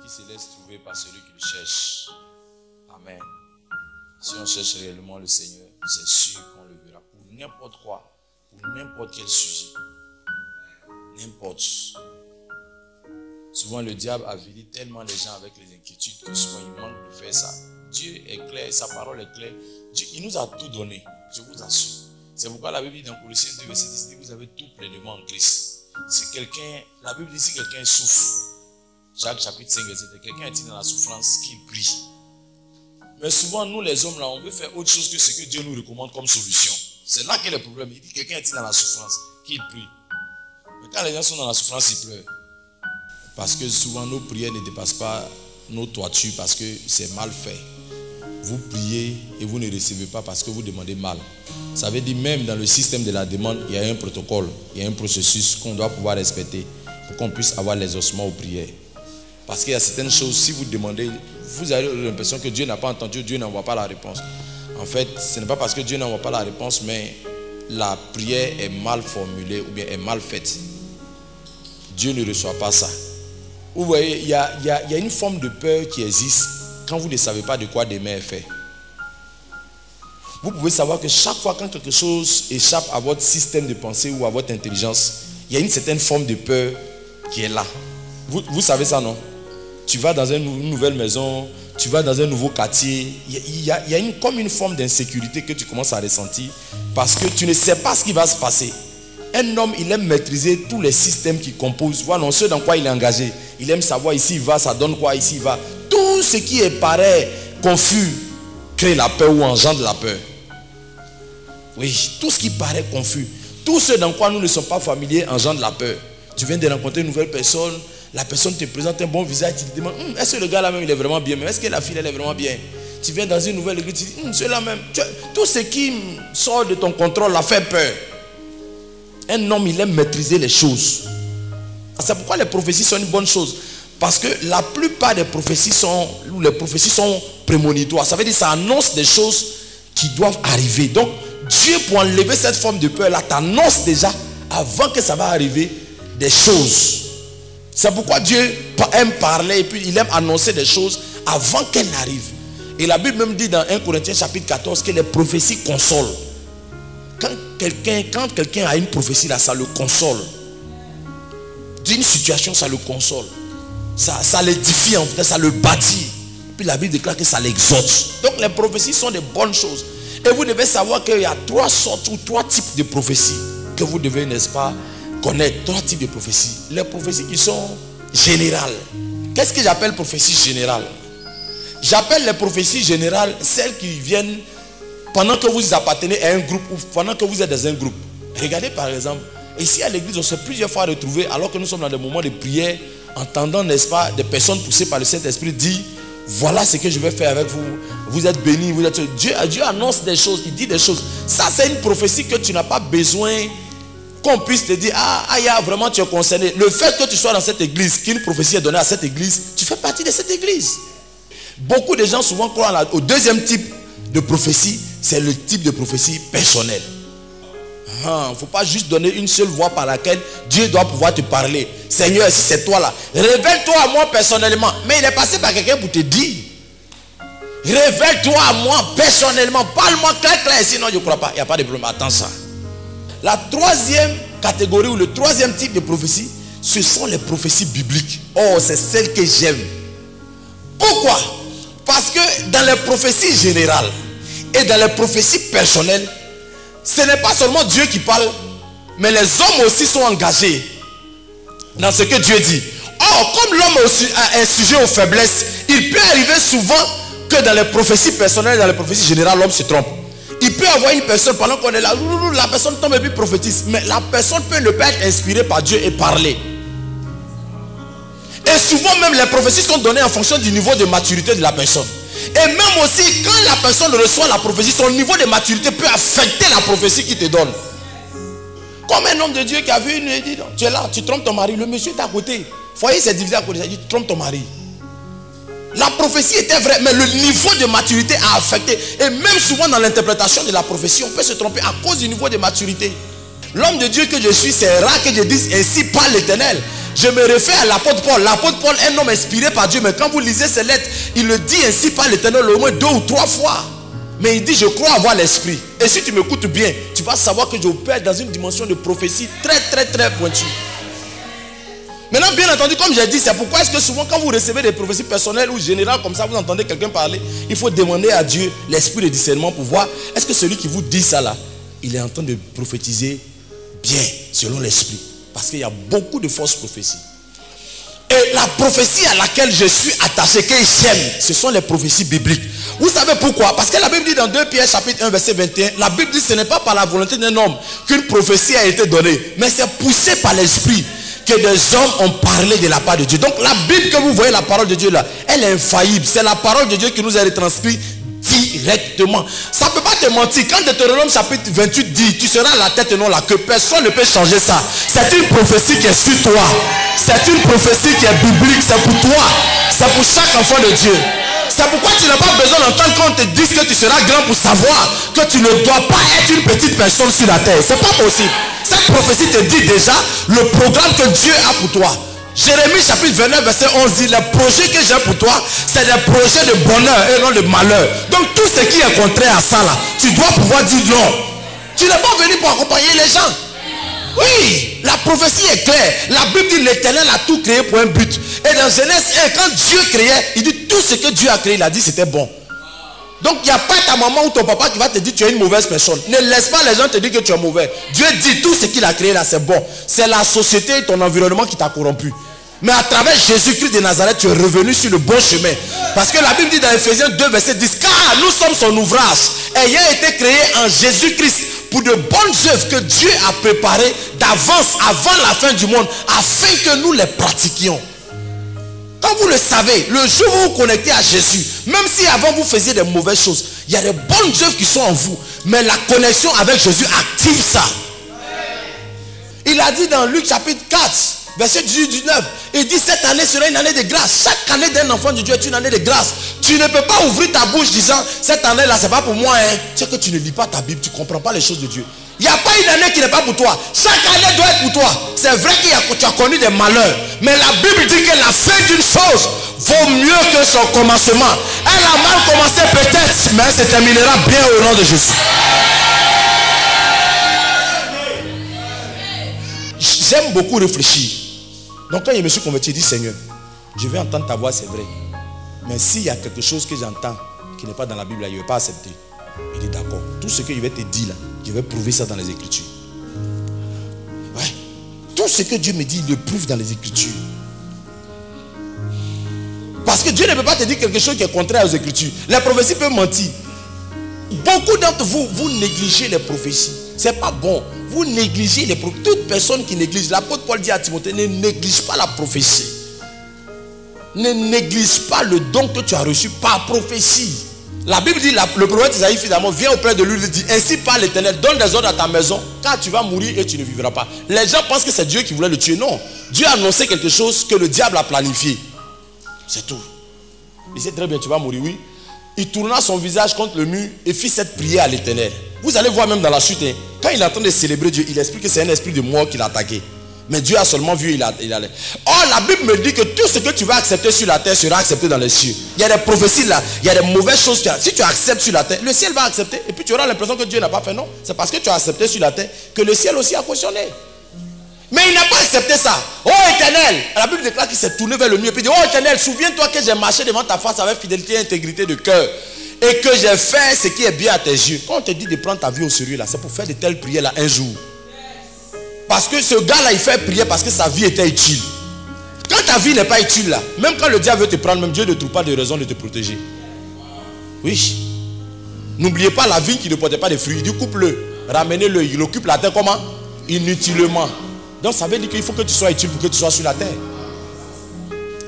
qui se laisse trouver par celui qui le cherche. Amen. Si on cherche réellement le Seigneur, c'est sûr qu'on le verra. Pour n'importe quoi, pour n'importe quel sujet. N'importe. Souvent le diable avilit tellement les gens avec les inquiétudes que souvent il manque de faire ça. Dieu est clair, sa parole est claire. Dieu, il nous a tout donné, je vous assure. C'est pourquoi la Bible dit dans Colossiens 2, verset 10, dit, vous avez tout pleinement en Christ. Si quelqu'un, la Bible dit si quelqu'un souffre, Jacques chapitre 5, verset 2, quelqu'un est dans la souffrance, qu'il prie. Mais souvent, nous les hommes là, on veut faire autre chose que ce que Dieu nous recommande comme solution. C'est là qu'est le problème. Il dit quelqu'un est dans la souffrance, qu'il prie. Mais quand les gens sont dans la souffrance, ils pleurent. Parce que souvent nos prières ne dépassent pas nos toitures parce que c'est mal fait. Vous priez et vous ne recevez pas parce que vous demandez mal. Ça veut dire même dans le système de la demande, il y a un protocole, il y a un processus qu'on doit pouvoir respecter pour qu'on puisse avoir l'exaucement aux prières. Parce qu'il y a certaines choses, si vous demandez, vous avez l'impression que Dieu n'a pas entendu, Dieu n'envoie pas la réponse. En fait, ce n'est pas parce que Dieu n'envoie pas la réponse, mais la prière est mal formulée ou bien est mal faite. Dieu ne reçoit pas ça. Vous voyez, il y a une forme de peur qui existe quand vous ne savez pas de quoi demain est fait. Vous pouvez savoir que chaque fois quand quelque chose échappe à votre système de pensée ou à votre intelligence, il y a une certaine forme de peur qui est là. Vous savez ça, non? Tu vas dans une nouvelle maison, tu vas dans un nouveau quartier, il y a comme une forme d'insécurité que tu commences à ressentir parce que tu ne sais pas ce qui va se passer. Un homme, il aime maîtriser tous les systèmes qui composent. Voilà, ce dans quoi il est engagé. Il aime savoir ici il va, ça donne quoi ici il va. Tout ce qui paraît confus crée la peur ou engendre la peur. Oui, tout ce qui paraît confus. Tout ce dans quoi nous ne sommes pas familiers engendre la peur. Tu viens de rencontrer une nouvelle personne, la personne te présente un bon visage, tu te demandes, est-ce que le gars là même il est vraiment bien, mais est-ce que la fille elle est vraiment bien? Tu viens dans une nouvelle église, tu dis, celui-là même. Tout ce qui sort de ton contrôle la fait peur. Un homme, il aime maîtriser les choses. C'est pourquoi les prophéties sont une bonne chose. Parce que la plupart des prophéties sont prémonitoires. Ça veut dire que ça annonce des choses qui doivent arriver. Donc, Dieu, pour enlever cette forme de peur-là, t'annonce déjà, avant que ça va arriver, des choses. C'est pourquoi Dieu aime parler et puis il aime annoncer des choses avant qu'elles n'arrivent. Et la Bible même dit dans 1 Corinthiens chapitre 14 que les prophéties consolent. Quand quelqu'un a une prophétie là, ça le console. D'une situation, ça le console. Ça l'édifie en fait, ça le bâtit. Puis la Bible déclare que ça l'exhorte. Donc les prophéties sont des bonnes choses. Et vous devez savoir qu'il y a 3 sortes ou 3 types de prophéties que vous devez, n'est-ce pas, connaître. 3 types de prophéties. Les prophéties qui sont générales. Qu'est-ce que j'appelle prophétie générale? J'appelle les prophéties générales celles qui viennent pendant que vous appartenez à un groupe ou pendant que vous êtes dans un groupe. Regardez par exemple, ici à l'église, on s'est plusieurs fois retrouvés alors que nous sommes dans des moments de prière, entendant, n'est-ce pas, des personnes poussées par le Saint-Esprit dire, voilà ce que je vais faire avec vous. Vous êtes bénis, vous êtes... Dieu annonce des choses, il dit des choses. Ça, c'est une prophétie que tu n'as pas besoin qu'on puisse te dire, vraiment tu es concerné. Le fait que tu sois dans cette église, qu'une prophétie est donnée à cette église, tu fais partie de cette église. Beaucoup de gens souvent croient au deuxième type de prophétie, c'est le type de prophétie personnelle. Il ne faut pas juste donner une seule voix par laquelle Dieu doit pouvoir te parler. Seigneur, si c'est toi là, révèle-toi à moi personnellement. Mais il est passé par quelqu'un pour te dire. Révèle-toi à moi personnellement. Parle-moi clair, sinon je ne crois pas. Il n'y a pas de problème. Attends ça. La troisième catégorie ou le troisième type de prophétie, ce sont les prophéties bibliques. Oh, c'est celle que j'aime. Pourquoi? Parce que dans les prophéties générales et dans les prophéties personnelles, ce n'est pas seulement Dieu qui parle, mais les hommes aussi sont engagés dans ce que Dieu dit. Or, comme l'homme a un sujet aux faiblesses, il peut arriver souvent que dans les prophéties personnelles et dans les prophéties générales, l'homme se trompe. Il peut avoir une personne, pendant qu'on est là, la personne tombe et puis prophétise. Mais la personne peut ne pas être inspirée par Dieu et parler. Et souvent même les prophéties sont données en fonction du niveau de maturité de la personne. Et même aussi quand la personne reçoit la prophétie, son niveau de maturité peut affecter la prophétie qu'il te donne. Comme un homme de Dieu qui a vu une, il dit, tu es là, tu trompes ton mari, le monsieur est à côté. Le foyer s'est divisé à côté, il dit, tu trompes ton mari. La prophétie était vraie, mais le niveau de maturité a affecté. Et même souvent dans l'interprétation de la prophétie, on peut se tromper à cause du niveau de maturité. L'homme de Dieu que je suis, c'est rare que je dise ainsi parle l'Éternel. Je me réfère à l'apôtre Paul. L'apôtre Paul est un homme inspiré par Dieu. Mais quand vous lisez ses lettres, il le dit ainsi par l'Éternel au moins 2 ou 3 fois. Mais il dit, je crois avoir l'esprit. Et si tu m'écoutes bien, tu vas savoir que j'opère dans une dimension de prophétie très pointue. Maintenant, bien entendu, comme j'ai dit, c'est pourquoi est-ce que souvent quand vous recevez des prophéties personnelles ou générales comme ça, vous entendez quelqu'un parler, il faut demander à Dieu l'esprit de discernement pour voir, est-ce que celui qui vous dit ça là, il est en train de prophétiser bien, selon l'esprit. Parce qu'il y a beaucoup de fausses prophéties. Et la prophétie à laquelle je suis attaché, que j'aime, ce sont les prophéties bibliques. Vous savez pourquoi? Parce que la Bible dit dans 2 Pierre chapitre 1 verset 21, la Bible dit que ce n'est pas par la volonté d'un homme qu'une prophétie a été donnée, mais c'est poussé par l'esprit que des hommes ont parlé de la part de Dieu. Donc la Bible que vous voyez, la parole de Dieu là, elle est infaillible. C'est la parole de Dieu qui nous a retranscrit directement. Ça ne peut pas te mentir. Quand Deutéronome chapitre 28 dit, tu seras la tête et non la queue, personne ne peut changer ça. C'est une prophétie qui est sur toi. C'est une prophétie qui est biblique. C'est pour toi. C'est pour chaque enfant de Dieu. C'est pourquoi tu n'as pas besoin d'entendre quand on te dise que tu seras grand pour savoir que tu ne dois pas être une petite personne sur la terre. C'est pas possible. Cette prophétie te dit déjà le programme que Dieu a pour toi. Jérémie chapitre 29 verset 11 dit, les projets que j'ai pour toi, c'est des projets de bonheur et non de malheur. Donc tout ce qui est contraire à ça là, tu dois pouvoir dire non. Tu n'es pas venu pour accompagner les gens. Oui, la prophétie est claire. La Bible dit l'Éternel a tout créé pour un but. Et dans Genèse 1, quand Dieu créait, il dit tout ce que Dieu a créé, il a dit c'était bon. Donc il n'y a pas ta maman ou ton papa qui va te dire tu es une mauvaise personne. Ne laisse pas les gens te dire que tu es mauvais. Dieu dit tout ce qu'il a créé là c'est bon. C'est la société et ton environnement qui t'a corrompu. Mais à travers Jésus-Christ de Nazareth, tu es revenu sur le bon chemin. Parce que la Bible dit dans Ephésiens 2 verset 10, car nous sommes son ouvrage, ayant été créés en Jésus-Christ pour de bonnes œuvres que Dieu a préparées d'avance avant la fin du monde, afin que nous les pratiquions. Quand vous le savez, le jour où vous vous connectez à Jésus, même si avant vous faisiez des mauvaises choses, il y a des bonnes œuvres qui sont en vous. Mais la connexion avec Jésus active ça. Il a dit dans Luc chapitre 4, verset 18-19, il dit cette année sera une année de grâce. Chaque année d'un enfant de Dieu est une année de grâce. Tu ne peux pas ouvrir ta bouche disant cette année là c'est pas pour moi. C'est que tu ne lis pas ta Bible, tu ne comprends pas les choses de Dieu. Il n'y a pas une année qui n'est pas pour toi. Chaque année doit être pour toi. C'est vrai que tu as connu des malheurs. Mais la Bible dit que la fin d'une chose vaut mieux que son commencement. Elle a mal commencé peut-être, mais elle se terminera bien au nom de Jésus. J'aime beaucoup réfléchir. Donc quand je me suis converti, je dis Seigneur, je vais entendre ta voix, c'est vrai. Mais s'il y a quelque chose que j'entends qui n'est pas dans la Bible, là, je ne vais pas accepter. Il dit d'accord. Tout ce que je vais te dire là, je vais prouver ça dans les Écritures. Ouais. Tout ce que Dieu me dit, il le prouve dans les Écritures. Parce que Dieu ne peut pas te dire quelque chose qui est contraire aux Écritures. Les prophéties peuvent mentir. Beaucoup d'entre vous, vous négligez les prophéties. C'est pas bon. Vous négligez les prophéties. Toute personne qui néglige, l'apôtre Paul dit à Timothée, ne néglige pas la prophétie. Ne néglige pas le don que tu as reçu par prophétie. La Bible dit, le prophète Isaïe finalement vient auprès de lui et dit, ainsi parle l'Éternel, donne des ordres à ta maison, car tu vas mourir et tu ne vivras pas. Les gens pensent que c'est Dieu qui voulait le tuer. Non. Dieu a annoncé quelque chose que le diable a planifié. C'est tout. Il sait très bien, tu vas mourir, oui. Il tourna son visage contre le mur et fit cette prière à l'Éternel. Vous allez voir même dans la suite, quand il est en train de célébrer Dieu, il explique que c'est un esprit de mort qui l'a attaqué. Mais Dieu a seulement vu, il allait. Or, la Bible me dit que tout ce que tu vas accepter sur la terre sera accepté dans les cieux. Il y a des prophéties là, il y a des mauvaises choses. Si tu acceptes sur la terre, le ciel va accepter. Et puis tu auras l'impression que Dieu n'a pas fait. Non, c'est parce que tu as accepté sur la terre que le ciel aussi a cautionné. Mais il n'a pas accepté ça. Oh Éternel, la Bible déclare qu'il s'est tourné vers le mur et puis dit, oh Éternel, souviens-toi que j'ai marché devant ta face avec fidélité et intégrité de cœur. Et que j'ai fait ce qui est bien à tes yeux. Quand on te dit de prendre ta vie au sérieux là, c'est pour faire de telles prières là un jour. Parce que ce gars-là, il fait prier parce que sa vie était utile. Quand ta vie n'est pas utile là, même quand le diable veut te prendre, même Dieu ne trouve pas de raison de te protéger. Oui. N'oubliez pas la vigne qui ne portait pas de fruits. Il dit coupe-le, ramenez-le. Il occupe la terre comment? Inutilement. Donc ça veut dire qu'il faut que tu sois utile pour que tu sois sur la terre.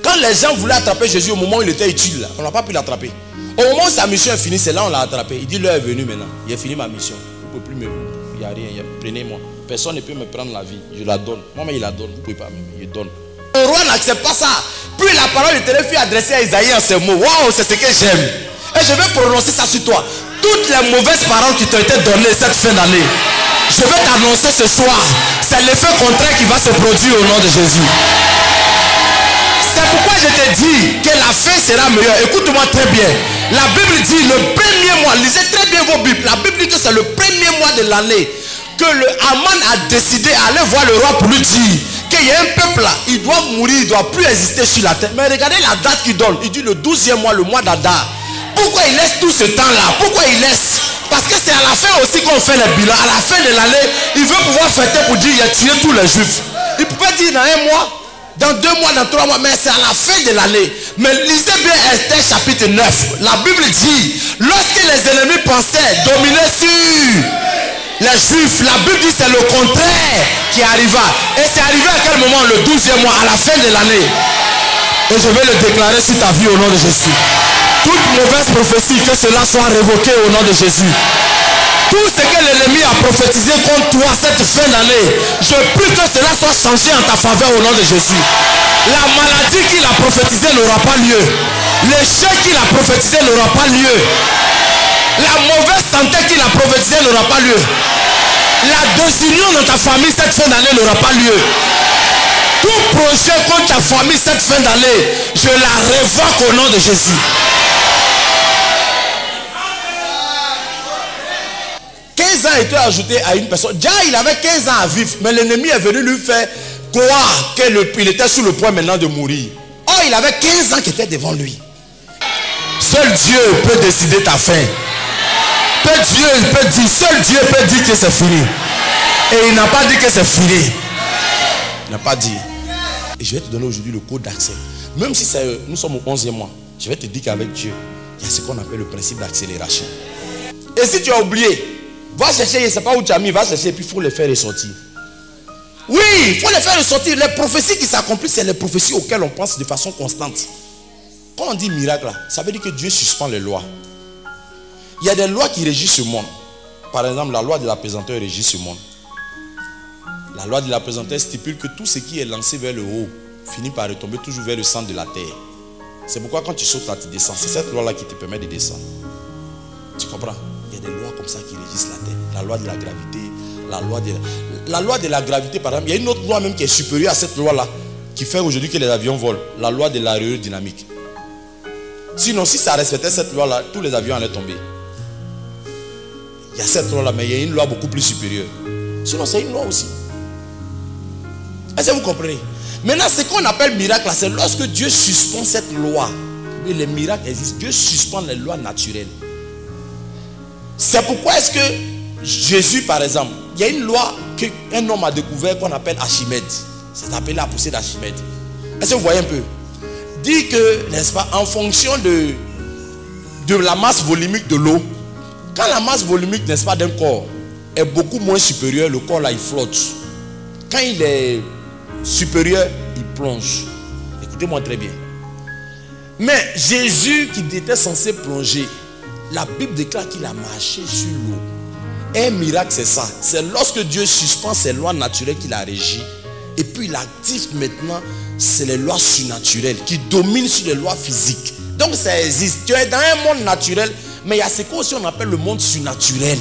Quand les gens voulaient attraper Jésus au moment où il était utile, là, on n'a pas pu l'attraper. Au moment où sa mission est finie, c'est là on l'a attrapé. Il dit l'heure est venue maintenant. Il a fini ma mission. Vous ne pouvez plus me... Il n'y a rien. Prenez-moi. Personne ne peut me prendre la vie. Je la donne. Moi-même, il la donne. Vous ne pouvez pas même. Il donne. Le roi n'accepte pas ça. Puis la parole de Dieu fut adressée à Isaïe en ces mots. Waouh, c'est ce que j'aime. Et je vais prononcer ça sur toi. Toutes les mauvaises paroles qui t'ont été données cette fin d'année, je vais t'annoncer ce soir. C'est l'effet contraire qui va se produire au nom de Jésus. C'est pourquoi je te dis que la fin sera meilleure. Écoute-moi très bien. La Bible dit le premier mois, lisez très bien vos Bibles. La Bible dit que c'est le premier mois de l'année que le Haman a décidé d'aller voir le roi pour lui dire qu'il y a un peuple là, il doit mourir, il ne doit plus exister sur la terre. Mais regardez la date qu'il donne. Il dit le 12e mois, le mois d'Adar. Pourquoi il laisse tout ce temps-là? Pourquoi il laisse? Parce que c'est à la fin aussi qu'on fait le bilan. À la fin de l'année, il veut pouvoir fêter pour dire qu'il a tué tous les juifs. Il pouvait dire dans un mois, dans 2 mois, dans 3 mois, mais c'est à la fin de l'année. Mais lisez bien Esther chapitre 9. La Bible dit, lorsque les ennemis pensaient dominer sur les juifs, la Bible dit c'est le contraire qui arriva. Et c'est arrivé à quel moment? Le 12e mois, à la fin de l'année. Et je vais le déclarer sur ta vie au nom de Jésus. Toute mauvaise prophétie, que cela soit révoqué au nom de Jésus. Tout ce que l'ennemi a prophétisé contre toi cette fin d'année, je prie que cela soit changé en ta faveur au nom de Jésus. La maladie qu'il a prophétisée n'aura pas lieu. L'échec qu'il a prophétisé n'aura pas lieu. La mauvaise santé qu'il a prophétisée n'aura pas lieu. La désunion dans ta famille cette fin d'année n'aura pas lieu. Tout projet contre ta famille cette fin d'année, je la révoque au nom de Jésus. Ans était ajouté à une personne. Déjà il avait 15 ans à vivre, mais l'ennemi est venu lui faire croire qu'il était sur le point maintenant de mourir. Or il avait 15 ans qui étaient devant lui. Seul Dieu peut décider ta fin. Seul Dieu peut dire que c'est fini. Et il n'a pas dit que c'est fini. Il n'a pas dit. Et je vais te donner aujourd'hui le code d'accès. Même si nous sommes au 11e mois, je vais te dire qu'avec Dieu, il y a ce qu'on appelle le principe d'accélération. Et si tu as oublié, va chercher, je ne sais pas où tu as mis, va chercher et puis il faut les faire ressortir. Oui, il faut les faire ressortir. Les prophéties qui s'accomplissent, c'est les prophéties auxquelles on pense de façon constante. Quand on dit miracle, là, ça veut dire que Dieu suspend les lois. Il y a des lois qui régissent ce monde. Par exemple, la loi de la pesanteur régit ce monde. La loi de la pesanteur stipule que tout ce qui est lancé vers le haut finit par retomber toujours vers le centre de la terre. C'est pourquoi quand tu sautes là, tu descends. C'est cette loi-là qui te permet de descendre. Tu comprends? Il y a des lois comme ça qui régissent la terre. La loi de la gravité, la loi de la gravité, par exemple. Il y a une autre loi même qui est supérieure à cette loi-là, qui fait aujourd'hui que les avions volent. La loi de l'aérodynamique. Sinon, si ça respectait cette loi-là, tous les avions allaient tomber. Il y a cette loi-là, mais il y a une loi beaucoup plus supérieure. Sinon, c'est une loi aussi. Est-ce que vous comprenez? Maintenant, ce qu'on appelle miracle, c'est lorsque Dieu suspend cette loi. Et les miracles existent. Dieu suspend les lois naturelles. C'est pourquoi est-ce que Jésus, par exemple, il y a une loi qu'un homme a découvert qu'on appelle Archimède. C'est appelé la poussée d'Archimède. Est-ce que vous voyez un peu? Dit que, n'est-ce pas, en fonction de la masse volumique de l'eau, quand la masse volumique, n'est-ce pas, d'un corps est beaucoup moins supérieure, le corps là, il flotte. Quand il est supérieur, il plonge. Écoutez-moi très bien. Mais Jésus qui était censé plonger, la Bible déclare qu'il a marché sur l'eau. Un miracle, c'est ça. C'est lorsque Dieu suspend ses lois naturelles qu'il a régies. Et puis il active maintenant, c'est les lois surnaturelles qui dominent sur les lois physiques. Donc ça existe. Tu es dans un monde naturel, mais il y a ce qu'on appelle le monde surnaturel.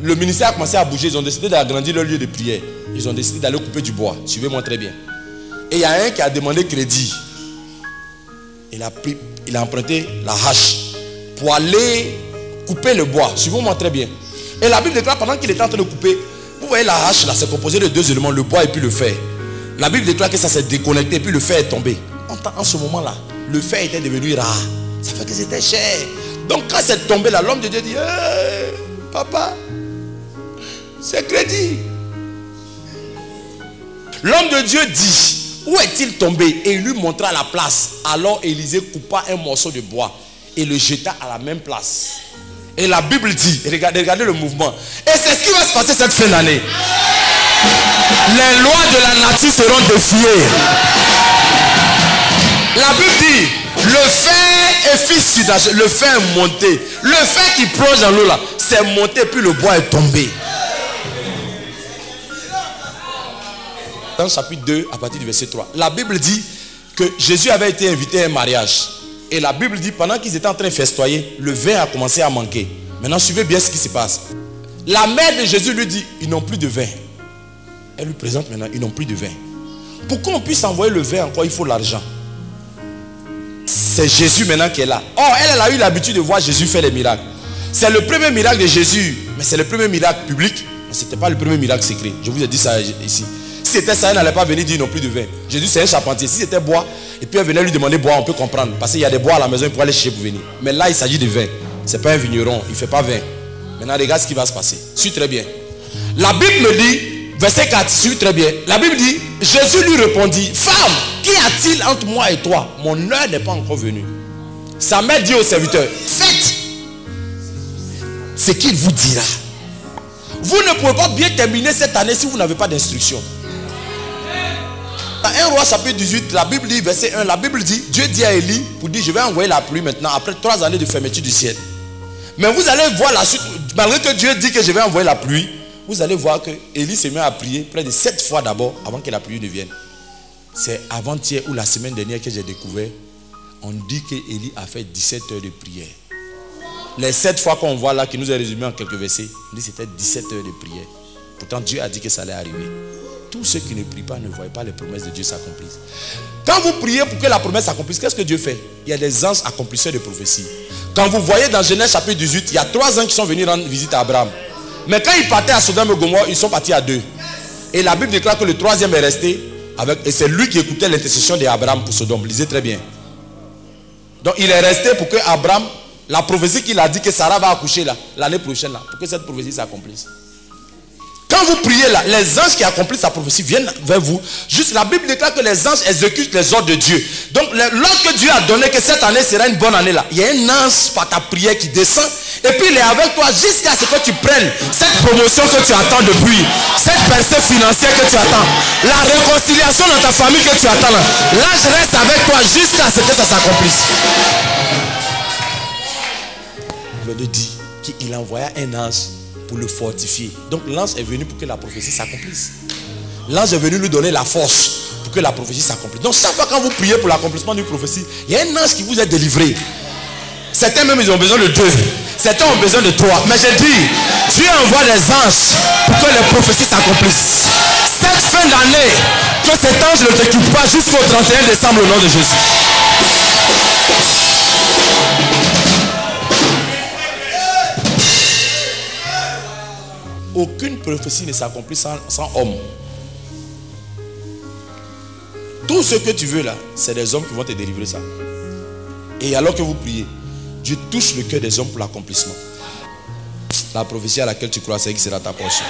Le ministère a commencé à bouger. Ils ont décidé d'agrandir leur lieu de prière. Ils ont décidé d'aller couper du bois. Suivez-moi très bien. Et il y a un qui a demandé crédit. Il a emprunté la hache pour aller couper le bois. Suivez-moi très bien. Et la Bible déclare pendant qu'il était en train de couper, vous voyez la hache là, c'est composé de 2 éléments, le bois et puis le fer. La Bible déclare que ça s'est déconnecté et puis le fer est tombé. En ce moment-là, le fer était devenu rare. Ça fait que c'était cher. Donc quand c'est tombé là, l'homme de Dieu dit, hey, papa, c'est crédit. L'homme de Dieu dit, où est-il tombé? Et il lui montra la place. Alors Élisée coupa un morceau de bois et le jeta à la même place. Et la Bible dit, regardez le mouvement. Et c'est ce qui va se passer cette fin d'année. Les lois de la nature seront défiées. La Bible dit, le fer est fils surnaturel. Le fer est monté. Le fer qui plonge dans l'eau là, c'est monté puis le bois est tombé. Dans le chapitre 2, à partir du verset 3, la Bible dit que Jésus avait été invité à un mariage. Et la Bible dit, pendant qu'ils étaient en train de festoyer, le vin a commencé à manquer. Maintenant, suivez bien ce qui se passe. La mère de Jésus lui dit, ils n'ont plus de vin. Elle lui présente maintenant, ils n'ont plus de vin. Pour qu'on puisse envoyer le verre encore, il faut l'argent. C'est Jésus maintenant qui est là. Or, elle a eu l'habitude de voir Jésus faire les miracles. C'est le premier miracle de Jésus. Mais c'est le premier miracle public. Mais ce n'était pas le premier miracle secret. Je vous ai dit ça ici. Si c'était ça, elle n'allait pas venir dire non plus de vin. Jésus, c'est un charpentier. Si c'était bois, et puis elle venait lui demander bois, on peut comprendre. Parce qu'il y a des bois à la maison, il pourrait aller chercher pour venir. Mais là, il s'agit de vin. Ce n'est pas un vigneron. Il ne fait pas vin. Maintenant, regarde ce qui va se passer. Suis très bien. La Bible me dit, verset 4, suis très bien. La Bible dit, Jésus lui répondit, femme, qu'y a-t-il entre moi et toi? Mon heure n'est pas encore venue. Sa mère dit au serviteur, faites ce qu'il vous dira. Vous ne pouvez pas bien terminer cette année si vous n'avez pas d'instruction. Dans 1 Roi chapitre 18, la Bible dit, verset 1, la Bible dit, Dieu dit à Élie, pour dire, je vais envoyer la pluie maintenant, après 3 années de fermeture du ciel. Mais vous allez voir la suite, malgré que Dieu dit que je vais envoyer la pluie, vous allez voir que Élie s'est mis à prier près de 7 fois d'abord avant que la pluie ne vienne. C'est avant-hier ou la semaine dernière que j'ai découvert, on dit que Élie a fait 17 heures de prière. Les 7 fois qu'on voit là, qui nous est résumé en quelques versets, on dit que c'était 17 heures de prière. Pourtant Dieu a dit que ça allait arriver. Tous ceux qui ne prient pas ne voient pas les promesses de Dieu s'accomplissent. Quand vous priez pour que la promesse s'accomplisse, qu'est-ce que Dieu fait? Il y a des anges accomplisseurs de prophéties. Quand vous voyez dans Genèse chapitre 18, il y a 3 anges qui sont venus rendre visite à Abraham. Mais quand ils partaient à Sodome et Gomorrhe, ils sont partis à 2. Et la Bible déclare que le 3e est resté avec, et c'est lui qui écoutait l'intercession d'Abraham pour Sodome. Lisez très bien. Donc il est resté pour que Abraham, la prophétie qu'il a dit que Sarah va accoucher là, l'année prochaine là, pour que cette prophétie s'accomplisse. Quand vous priez là, les anges qui accomplissent sa prophétie viennent vers vous. Juste la Bible déclare que les anges exécutent les ordres de Dieu. Donc lorsque Dieu a donné que cette année sera une bonne année là, il y a un ange par ta prière qui descend et puis il est avec toi jusqu'à ce que tu prennes cette promotion que tu attends depuis, cette percée financière que tu attends, la réconciliation dans ta famille que tu attends là. L'ange reste avec toi jusqu'à ce que ça s'accomplisse. Je veux dire qu'il envoya un ange pour le fortifier. Donc l'ange est venu pour que la prophétie s'accomplisse. L'ange est venu lui donner la force pour que la prophétie s'accomplisse. Donc chaque fois quand vous priez pour l'accomplissement d'une prophétie, il y a un ange qui vous est délivré. Certains même ils ont besoin de 2. Certains ont besoin de 3. Mais j'ai dit, Dieu envoie des anges pour que les prophéties s'accomplissent. Cette fin d'année, que cet ange ne te quitte pas jusqu'au 31 décembre au nom de Jésus. Aucune prophétie ne s'accomplit sans homme. Tout ce que tu veux là, c'est des hommes qui vont te délivrer ça. Et alors que vous priez, Dieu touche le cœur des hommes pour l'accomplissement. La prophétie à laquelle tu crois, c'est qui sera ta portion.